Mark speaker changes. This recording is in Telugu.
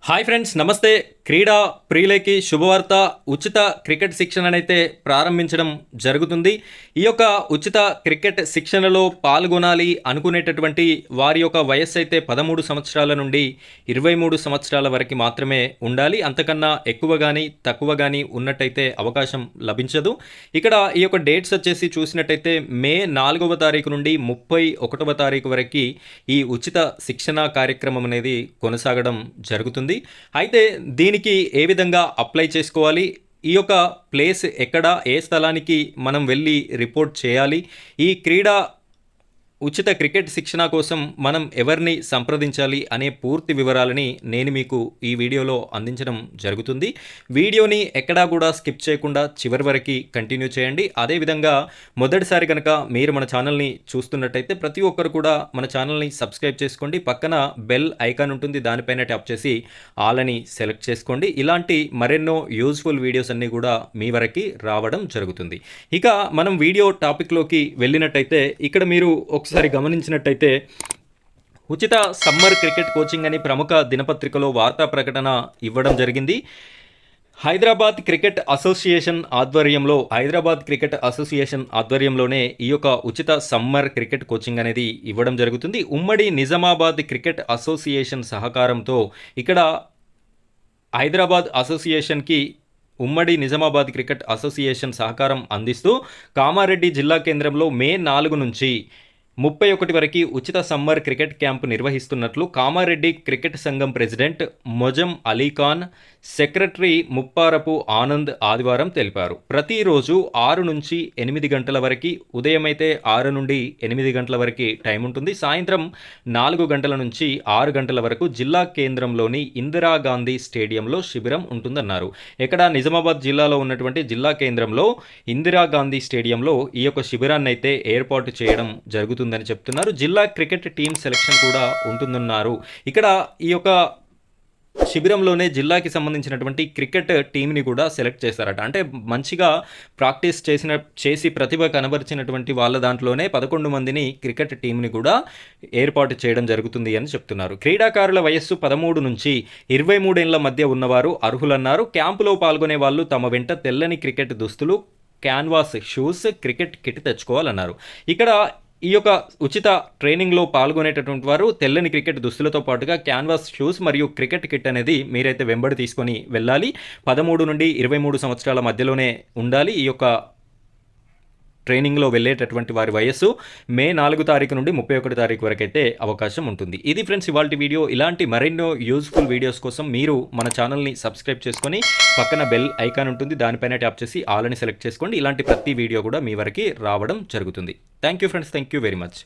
Speaker 1: హాయ్ ఫ్రెండ్స్, నమస్తే. క్రీడా ప్రియులకి శుభవార్త. ఉచిత క్రికెట్ శిక్షణనైతే ప్రారంభించడం జరుగుతుంది. ఈ యొక్క ఉచిత క్రికెట్ శిక్షణలో పాల్గొనాలి అనుకునేటటువంటి వారి యొక్క వయస్సు అయితే 13 సంవత్సరాల నుండి 23 సంవత్సరాల వరకు మాత్రమే ఉండాలి. అంతకన్నా ఎక్కువ కానీ తక్కువ కానీ ఉన్నట్టయితే అవకాశం లభించదు. ఇక్కడ ఈ యొక్క డేట్స్ వచ్చేసి చూసినట్టయితే మే 4వ తారీఖు నుండి 31వ తారీఖు వరకు ఈ ఉచిత శిక్షణ కార్యక్రమం అనేది కొనసాగడం జరుగుతుంది. అయితే దీనికి ఏ విధంగా అప్లై చేసుకోవాలి, ఈ యొక్క ప్లేస్ ఎక్కడ, ఏ స్థలానికి మనం వెళ్ళి రిపోర్ట్ చేయాలి, ఈ క్రీడా ఉచిత క్రికెట్ శిక్షణ కోసం మనం ఎవరిని సంప్రదించాలి అనే పూర్తి వివరాలని నేను మీకు ఈ వీడియోలో అందించడం జరుగుతుంది. వీడియోని ఎక్కడా కూడా స్కిప్ చేయకుండా చివరి వరకు కంటిన్యూ చేయండి. అదేవిధంగా మొదటిసారి కనుక మీరు మన ఛానల్ని చూస్తున్నట్టయితే ప్రతి ఒక్కరు కూడా మన ఛానల్ని సబ్స్క్రైబ్ చేసుకోండి. పక్కన బెల్ ఐకాన్ ఉంటుంది, దానిపైన ట్యాప్ చేసి ఆల్ అని సెలెక్ట్ చేసుకోండి. ఇలాంటి మరెన్నో యూజ్ఫుల్ వీడియోస్ అన్నీ కూడా మీ వరకు రావడం జరుగుతుంది. ఇక మనం వీడియో టాపిక్లోకి వెళ్ళినట్టయితే ఇక్కడ మీరు ఒకసారి గమనించినట్టయితే ఉచిత సమ్మర్ క్రికెట్ కోచింగ్ అని ప్రముఖ దినపత్రికలో వార్తా ప్రకటన ఇవ్వడం జరిగింది. హైదరాబాద్ క్రికెట్ అసోసియేషన్ ఆధ్వర్యంలోనే ఈ యొక్క ఉచిత సమ్మర్ క్రికెట్ కోచింగ్ అనేది ఇవ్వడం జరుగుతుంది. ఉమ్మడి నిజామాబాద్ క్రికెట్ అసోసియేషన్ సహకారంతో ఇక్కడ హైదరాబాద్ అసోసియేషన్కి ఉమ్మడి నిజామాబాద్ క్రికెట్ అసోసియేషన్ సహకారం అందిస్తూ కామారెడ్డి జిల్లా కేంద్రంలో మే 4 నుంచి 31 వరకు ఉచిత సమ్మర్ క్రికెట్ క్యాంపు నిర్వహిస్తున్నట్లు కామారెడ్డి క్రికెట్ సంఘం ప్రెసిడెంట్ మొజం అలీఖాన్, సెక్రటరీ ముప్పారపు ఆనంద్ ఆదివారం తెలిపారు. ప్రతిరోజు 6 నుంచి 8 గంటల వరకు, ఉదయం అయితే 6 నుండి 8 గంటల వరకు టైం ఉంటుంది. సాయంత్రం 4 గంటల నుంచి 6 గంటల వరకు జిల్లా కేంద్రంలోని ఇందిరాగాంధీ స్టేడియంలో శిబిరం ఉంటుందన్నారు. ఇక్కడ నిజామాబాద్ జిల్లాలో ఉన్నటువంటి జిల్లా కేంద్రంలో ఇందిరాగాంధీ స్టేడియంలో ఈ యొక్క శిబిరాన్ని అయితే ఏర్పాటు చేయడం జరుగుతుంది అని చెప్తున్నారు. జిల్లా క్రికెట్ టీమ్ సెలక్షన్ కూడా ఉంటుందన్నారు. ఇక్కడ ఈ యొక్క శిబిరంలోనే జిల్లాకి సంబంధించినటువంటి క్రికెట్ టీంని కూడా సెలెక్ట్ చేస్తారట. అంటే మంచిగా ప్రాక్టీస్ చేసి ప్రతిభ కనబరిచినటువంటి వాళ్ళ దాంట్లోనే 11 మందిని క్రికెట్ టీంని కూడా ఏర్పాటు చేయడం జరుగుతుంది అని చెప్తున్నారు. క్రీడాకారుల వయస్సు 13 నుంచి 23 ఏళ్ల మధ్య ఉన్నవారు అర్హులన్నారు. క్యాంపులో పాల్గొనే వాళ్ళు తమ వెంట తెల్లని క్రికెట్ దుస్తులు, క్యాన్వాస్ షూస్, క్రికెట్ కిట్ తెచ్చుకోవాలన్నారు. ఇక్కడ ఈ యొక్క ఉచిత ట్రైనింగ్లో పాల్గొనేటటువంటి వారు తెల్లని క్రికెట్ దుస్తులతో పాటుగా క్యాన్వాస్ షూస్ మరియు క్రికెట్ కిట్ అనేది మీరైతే వెంబడి తీసుకొని వెళ్ళాలి. 13 నుండి 23 సంవత్సరాల మధ్యలోనే ఉండాలి. ఈ యొక్క ట్రైనింగ్లో వెళ్ళేటటువంటి వారి వయస్సు మే 4 తారీఖు నుండి 31 తారీఖు వరకు అయితే అవకాశం ఉంటుంది. ఇది ఫ్రెండ్స్ ఇవాల్టి వీడియో. ఇలాంటి మరెన్నో యూజ్ఫుల్ వీడియోస్ కోసం మీరు మన ఛానల్ని సబ్స్క్రైబ్ చేసుకొని పక్కన బెల్ ఐకాన్ ఉంటుంది, దానిపైన ట్యాప్ చేసి ఆల్ అని సెలెక్ట్ చేసుకోండి. ఇలాంటి ప్రతి వీడియో కూడా మీ వరకు రావడం జరుగుతుంది. Thank you friends, thank you very much.